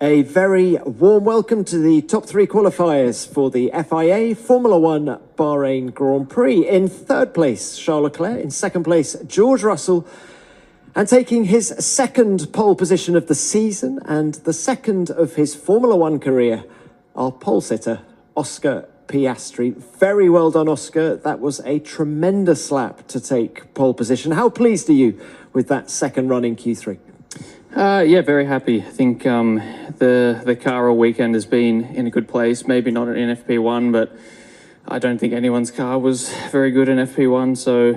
A very warm welcome to the top three qualifiers for the FIA Formula One Bahrain Grand Prix. In third place, Charles Leclerc. In second place, George Russell. And taking his second pole position of the season and the second of his Formula One career, our pole sitter, Oscar Piastri. Very well done, Oscar. That was a tremendous lap to take pole position. How pleased are you with that second run in Q3? Yeah, very happy. I think the car all weekend has been in a good place. Maybe not in FP1, but I don't think anyone's car was very good in FP1. So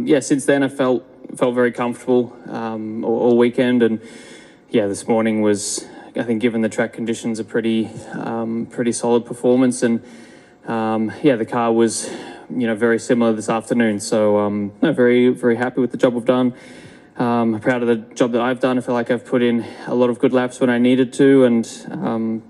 yeah, since then I felt very comfortable all weekend, and yeah, this morning was, I think, given the track conditions, a pretty solid performance, and yeah, the car was very similar this afternoon. So very happy with the job we've done. I'm proud of the job that I've done. I feel like I've put in a lot of good laps when I needed to, and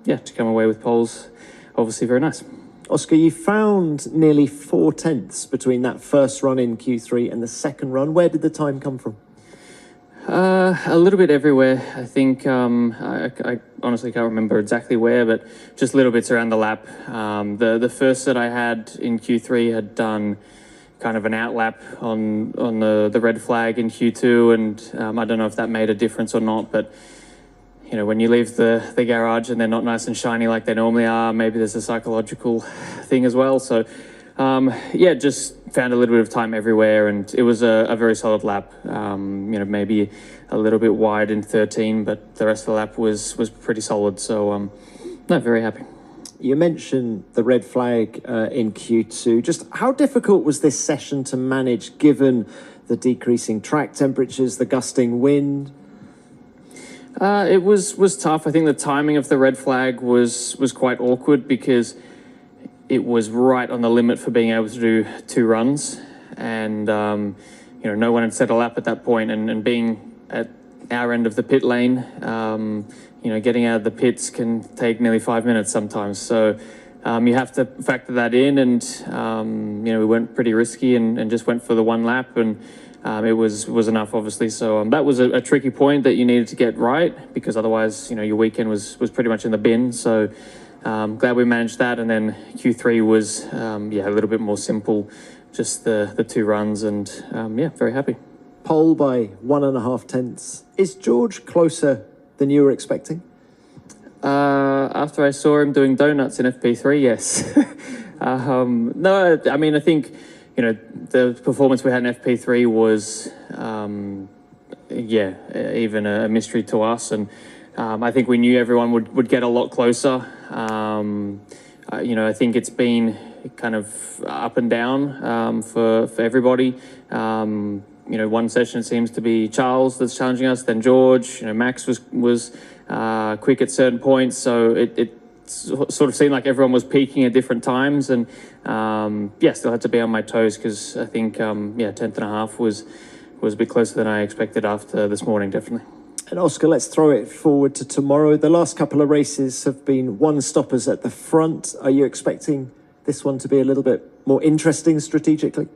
yeah, to come away with poles, obviously very nice. Oscar, you found nearly 4 tenths between that first run in Q3 and the second run. Where did the time come from? A little bit everywhere. I think I honestly can't remember exactly where, but just little bits around the lap. The first that I had in Q3 had done kind of an outlap on the red flag in Q2, and I don't know if that made a difference or not, but when you leave the garage and they're not nice and shiny like they normally are, maybe there's a psychological thing as well. So yeah, just found a little bit of time everywhere, and it was a very solid lap. Maybe a little bit wide in 13, but the rest of the lap was pretty solid. So no, very happy. You mentioned the red flag in Q2. Just how difficult was this session to manage given the decreasing track temperatures, the gusting wind? It was tough. I think the timing of the red flag was quite awkward because it was right on the limit for being able to do 2 runs, and no one had set a lap at that point, and being at our end of the pit lane, getting out of the pits can take nearly 5 minutes sometimes. So you have to factor that in, and we went pretty risky and just went for the 1 lap, and it was enough, obviously. So that was a tricky point that you needed to get right, because otherwise your weekend was pretty much in the bin. So glad we managed that, and then Q3 was yeah, a little bit more simple, just the 2 runs, and yeah, very happy. Pole by 1.5 tenths. Is George closer than you were expecting? After I saw him doing donuts in FP3, yes. No, I mean, I think the performance we had in FP3 was yeah, even a mystery to us, and I think we knew everyone would get a lot closer. I think it's been kind of up and down for everybody. One session seems to be Charles that's challenging us, then George. Max was quick at certain points, so it sort of seemed like everyone was peaking at different times, and yeah, still had to be on my toes, because I think yeah, 10.5 was a bit closer than I expected after this morning, definitely. And Oscar, let's throw it forward to tomorrow. The last couple of races have been 1-stoppers at the front. Are you expecting this one to be a little bit more interesting strategically?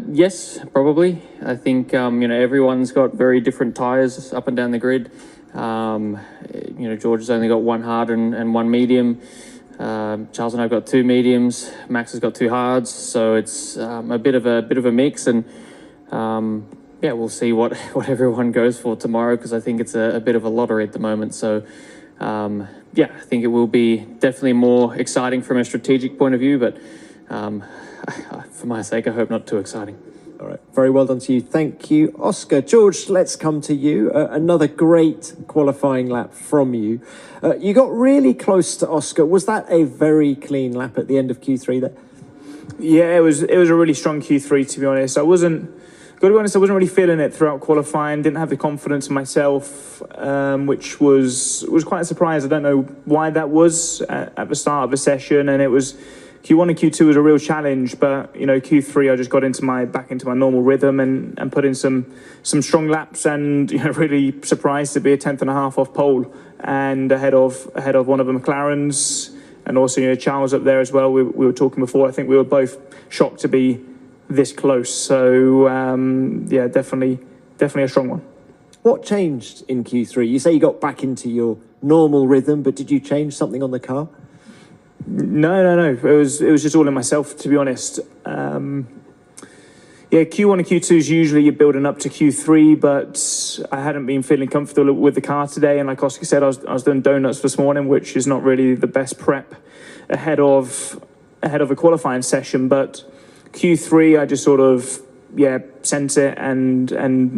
Yes, probably. I think everyone's got very different tyres up and down the grid. George has only got 1 hard and 1 medium. Charles and I've got 2 mediums. Max has got 2 hards, so it's a bit of a mix, and yeah, we'll see what everyone goes for tomorrow, because I think it's a bit of a lottery at the moment. So yeah, I think it will be definitely more exciting from a strategic point of view, but for my sake, I hope not too exciting. All right, very well done to you. Thank you, Oscar. George, let's come to you. Another great qualifying lap from you. You got really close to Oscar. Was that a very clean lap at the end of Q3 there? Yeah, it was a really strong Q3, to be honest. Got to be honest, I wasn't really feeling it throughout qualifying. Didn't have the confidence in myself, which was quite a surprise. I don't know why that was at the start of the session, and it was Q1 and Q2 was a real challenge, but Q3 I just got back into my normal rhythm and put in some strong laps, and really surprised to be a 10.5 off pole and ahead of one of the McLarens, and also Charles up there as well. We were talking before. I think we were both shocked to be this close. So yeah, definitely a strong one. What changed in Q3? You say you got back into your normal rhythm, but did you change something on the car? No. It was just all in myself, to be honest. Yeah, Q1 and Q2 is usually you're building up to Q3, but I hadn't been feeling comfortable with the car today. And like Oscar said, I was doing donuts this morning, which is not really the best prep ahead of a qualifying session. But Q3, I just sort of sent it and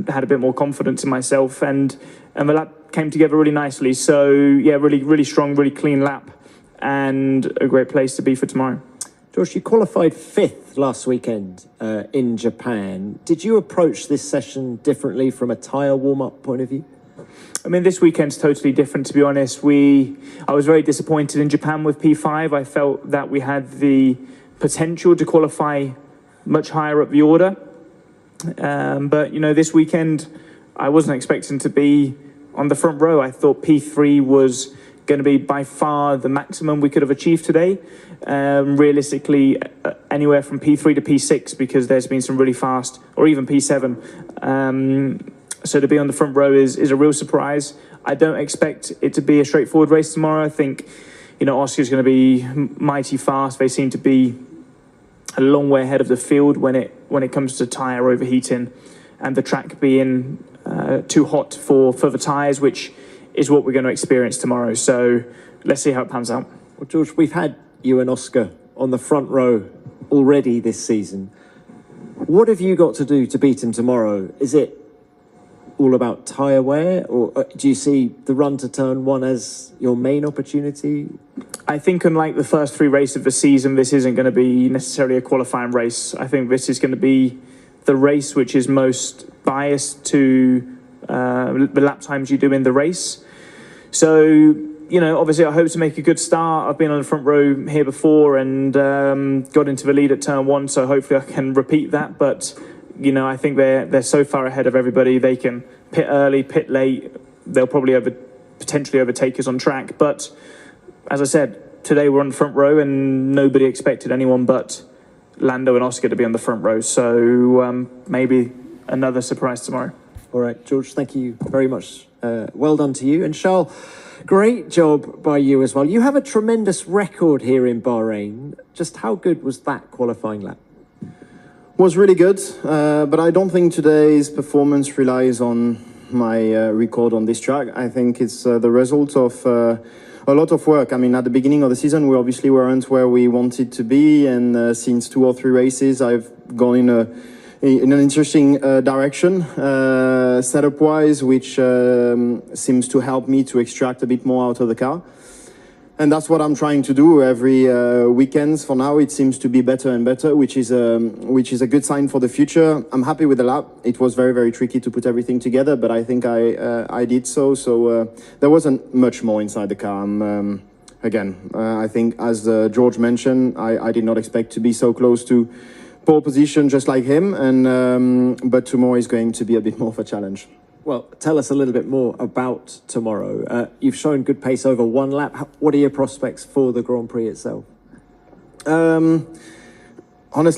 had a bit more confidence in myself, and the lap came together really nicely. So yeah, really strong, really clean lap, and a great place to be for tomorrow. George, you qualified 5th last weekend in Japan. Did you approach this session differently from a tyre warm-up point of view? I mean, this weekend's totally different, to be honest. I was very disappointed in Japan with P5. I felt that we had the potential to qualify much higher up the order. But, this weekend, I wasn't expecting to be on the front row. I thought P3 was going to be by far the maximum we could have achieved today. Realistically, anywhere from P3 to P6, because there's been some really fast, or even P7. So to be on the front row is a real surprise. I don't expect it to be a straightforward race tomorrow. I think, Oscar's going to be mighty fast. They seem to be a long way ahead of the field when it comes to tyre overheating, and the track being too hot for the tyres, which is what we're going to experience tomorrow. So let's see how it pans out. Well, George, we've had you and Oscar on the front row already this season. What have you got to do to beat him tomorrow? Is it all about tyre wear, or do you see the run to turn 1 as your main opportunity? I think unlike the first 3 races of the season, this isn't going to be necessarily a qualifying race. I think this is going to be the race which is most biased to the lap times you do in the race. So, obviously I hope to make a good start. I've been on the front row here before and got into the lead at turn 1, so hopefully I can repeat that. But, I think they're so far ahead of everybody. They can pit early, pit late. They'll probably potentially overtake us on track. But, as I said, today we're on the front row and nobody expected anyone but Lando and Oscar to be on the front row. So maybe another surprise tomorrow. All right, George, thank you very much. Well done to you. And Charles, great job by you as well. You have a tremendous record here in Bahrain. Just how good was that qualifying lap? Was really good, but I don't think today's performance relies on my record on this track. I think it's the result of a lot of work. I mean, at the beginning of the season, we obviously weren't where we wanted to be, and since 2 or 3 races, I've gone in an interesting direction, setup-wise, which seems to help me to extract a bit more out of the car. And that's what I'm trying to do every weekends. For now, it seems to be better and better, which is a good sign for the future. I'm happy with the lap. It was very, very tricky to put everything together, but I think I did so. So there wasn't much more inside the car. I think, as George mentioned, I did not expect to be so close to pole position just like him, but tomorrow is going to be a bit more of a challenge. Well, tell us a little bit more about tomorrow. You've shown good pace over 1 lap. What are your prospects for the Grand Prix itself? Honestly,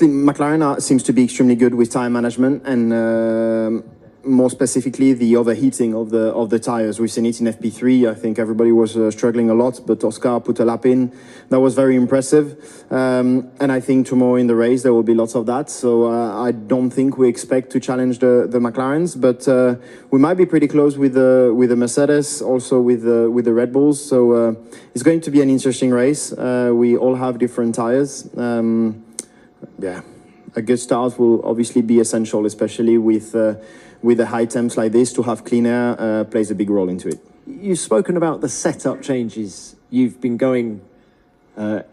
McLaren seems to be extremely good with tyre management, and more specifically the overheating of the tyres. We've seen it in FP3. I think everybody was struggling a lot, but Oscar put a lap in. That was very impressive. And I think tomorrow in the race there will be lots of that. So I don't think we expect to challenge the McLarens, but we might be pretty close with the Mercedes, also with the Red Bulls. So it's going to be an interesting race. We all have different tyres. A good start will obviously be essential, especially with the high temps like this. To have clean air plays a big role into it. You've spoken about the setup changes you've been going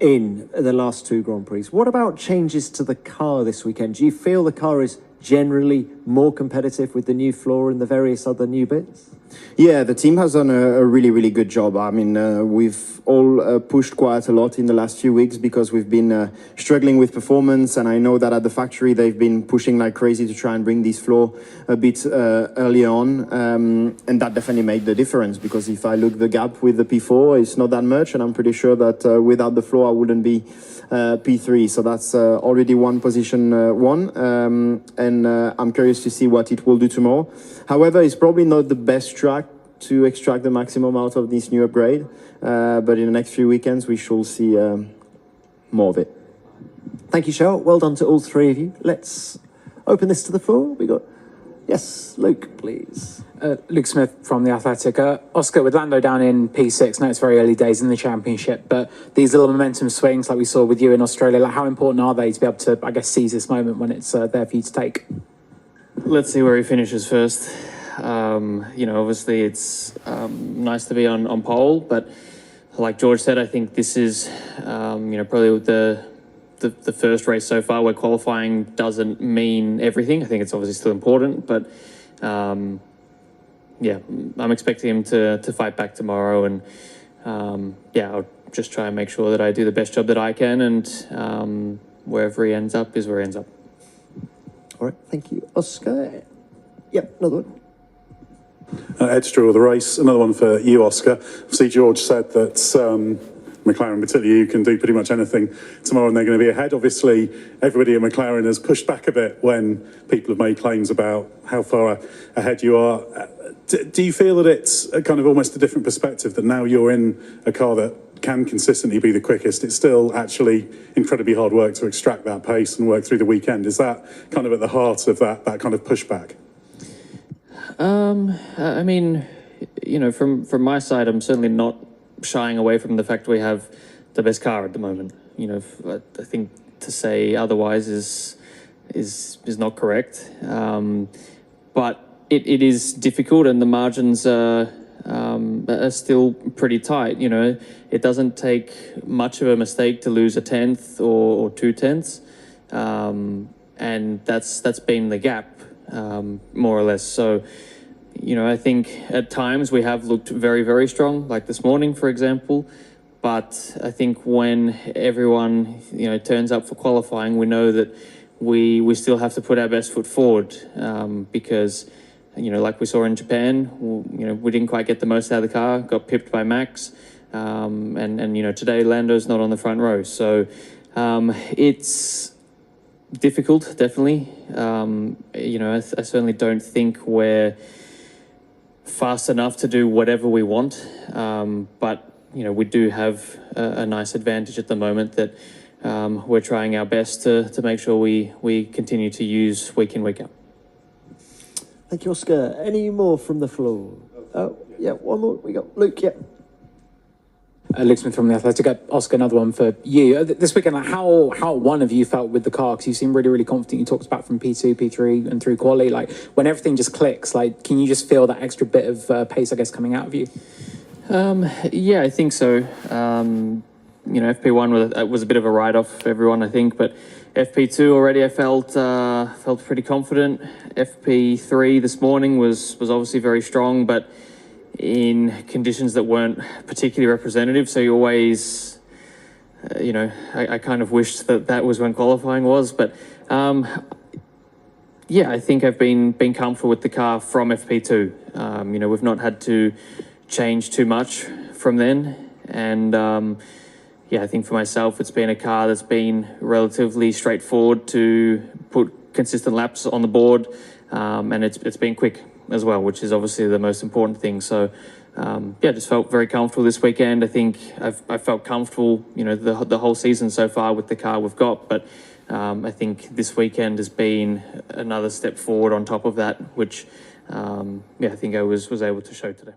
in the last 2 Grand Prix. What about changes to the car this weekend? Do you feel the car is generally more competitive with the new floor and the various other new bits? Yeah, the team has done a really, really good job. I mean, we've all pushed quite a lot in the last few weeks because we've been struggling with performance, and I know that at the factory they've been pushing like crazy to try and bring this floor a bit early on, and that definitely made the difference, because if I look the gap with the P4, it's not that much, and I'm pretty sure that without the floor I wouldn't be P3, so that's already one position won, and I'm curious to see what it will do tomorrow. However, it's probably not the best track to extract the maximum out of this new upgrade, but in the next few weekends we shall see more of it. Thank you, Charles. Well done to all three of you. Let's open this to the floor. We got, yes, Luke, please. Luke Smith from The Athletic. Oscar, with Lando down in P6, now it's very early days in the championship, but these little momentum swings like we saw with you in Australia, like how important are they to be able to, I guess, seize this moment when it's there for you to take? Let's see where he finishes first. Obviously it's nice to be on pole, but like George said, I think this is, probably the first race so far where qualifying doesn't mean everything. I think it's obviously still important, but I'm expecting him to fight back tomorrow, and I'll just try and make sure that I do the best job that I can, and wherever he ends up is where he ends up. All right, thank you. Oscar? Yep, another one. Ed Straw, the race. Another one for you, Oscar. See, George said that McLaren, particularly you, can do pretty much anything tomorrow and they're going to be ahead. Obviously, everybody at McLaren has pushed back a bit when people have made claims about how far ahead you are. Do you feel that it's a kind of almost a different perspective, that now you're in a car that can consistently be the quickest? It's still actually incredibly hard work to extract that pace and work through the weekend. Is that kind of at the heart of that kind of pushback? I mean, from my side, I'm certainly not shying away from the fact we have the best car at the moment. I think to say otherwise is not correct. But it is difficult, and the margins are still pretty tight. It doesn't take much of a mistake to lose a tenth or 2/10, and that's been the gap, more or less. So, I think at times we have looked very, very strong, like this morning, for example. But I think when everyone, turns up for qualifying, we know that we still have to put our best foot forward, because, like we saw in Japan, we didn't quite get the most out of the car, got pipped by Max, and today Lando's not on the front row. So it's difficult, definitely. I certainly don't think we're fast enough to do whatever we want, but we do have a nice advantage at the moment that we're trying our best to make sure we continue to use week in, week out. Thank you, Oscar. Any more from the floor? Oh, yeah, one more. We got Luke, yeah. Luke Smith from The Athletic. Oscar, another one for you. This weekend, like how one of you felt with the car? Because you seem really, really confident. You talked about from P2, P3 and through quali. Like when everything just clicks, like can you just feel that extra bit of pace, I guess, coming out of you? Yeah, I think so. FP1 was a bit of a write-off for everyone, I think, but FP2 already I felt pretty confident. FP3 this morning was obviously very strong, but in conditions that weren't particularly representative. So you always, I kind of wished that was when qualifying was. But I think I've been comfortable with the car from FP2. We've not had to change too much from then. And I think for myself, it's been a car that's been relatively straightforward to put consistent laps on the board. And it's been quick as well, which is obviously the most important thing. So, just felt very comfortable this weekend. I think I felt comfortable, the whole season so far with the car we've got. But I think this weekend has been another step forward on top of that, which, I think I was able to show today.